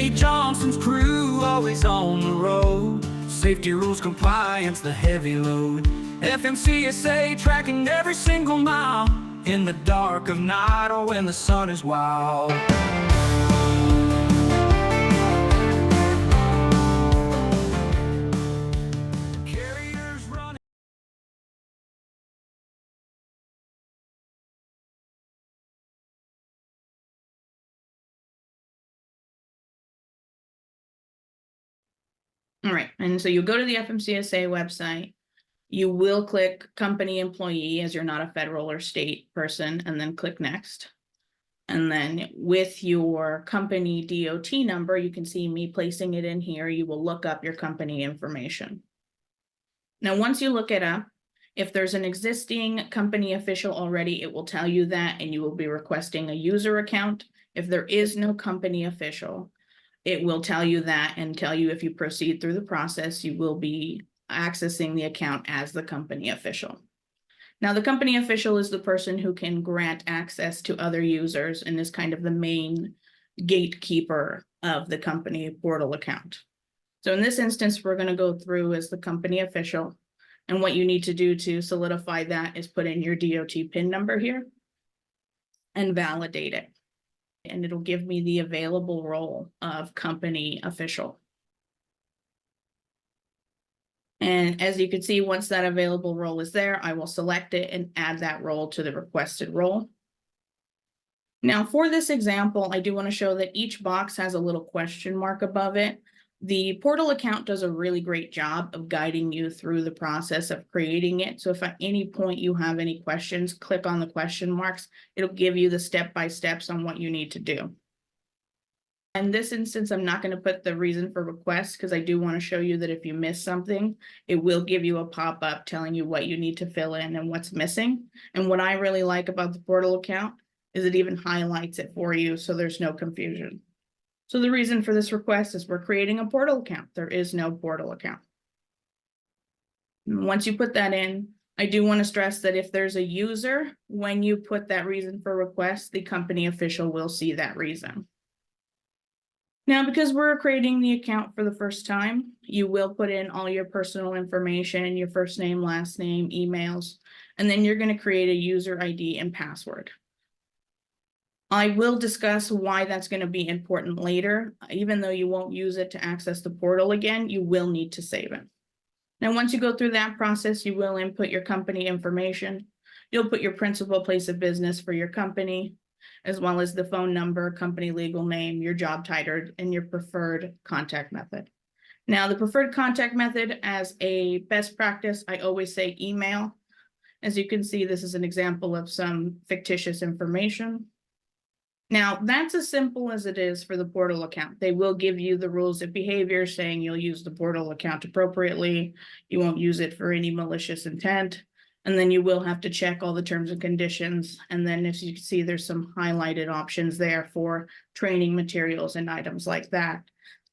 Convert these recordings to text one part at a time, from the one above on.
J. Johnson's crew, always on the road. Safety rules, compliance, the heavy load. FMCSA tracking every single mile, in the dark of night or when the sun is wild. Carriers running. All right, and so you go to the FMCSA website. You will click company employee as you're not a federal or state person, and then click next. And then with your company DOT number, you can see me placing it in here. You will look up your company information. Now, once you look it up, if there's an existing company official already, it will tell you that, and you will be requesting a user account. If there is no company official, it will tell you that and tell you if you proceed through the process, you will be accessing the account as the company official. Now, the company official is the person who can grant access to other users and is kind of the main gatekeeper of the company portal account. So in this instance, we're going to go through as the company official. And what you need to do to solidify that is put in your DOT PIN number here and validate it. And it'll give me the available role of company official. And as you can see, once that available role is there, I will select it and add that role to the requested role. Now, for this example, I do want to show that each box has a little question mark above it. The portal account does a really great job of guiding you through the process of creating it. So if at any point you have any questions, click on the question marks. It'll give you the step-by-steps on what you need to do. In this instance, I'm not going to put the reason for request because I do want to show you that if you miss something, it will give you a pop-up telling you what you need to fill in and what's missing. And what I really like about the portal account is it even highlights it for you so there's no confusion. So the reason for this request is we're creating a portal account. There is no portal account. And once you put that in, I do want to stress that if there's a user, when you put that reason for request, the company official will see that reason. Now, because we're creating the account for the first time, you will put in all your personal information, your first name, last name, emails, and then you're going to create a user ID and password. I will discuss why that's going to be important later. Even though you won't use it to access the portal again, you will need to save it. Now, once you go through that process, you will input your company information. You'll put your principal place of business for your company, as well as the phone number, company legal name, your job title, and your preferred contact method. Now, the preferred contact method, as a best practice, I always say email. As you can see, this is an example of some fictitious information. Now, that's as simple as it is for the portal account. They will give you the rules of behavior saying you'll use the portal account appropriately. You won't use it for any malicious intent. And then you will have to check all the terms and conditions. And then as you can see, there's some highlighted options there for training materials and items like that,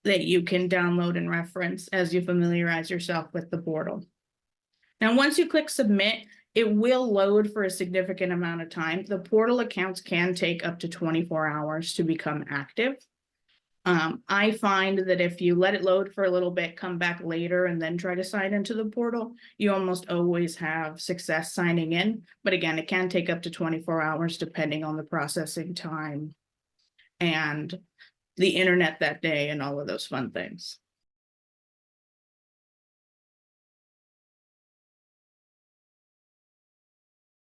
that you can download and reference as you familiarize yourself with the portal. Now, once you click submit, it will load for a significant amount of time. The portal accounts can take up to 24 hours to become active. I find that if you let it load for a little bit, come back later and then try to sign into the portal, you almost always have success signing in. But again, it can take up to 24 hours depending on the processing time and the internet that day and all of those fun things.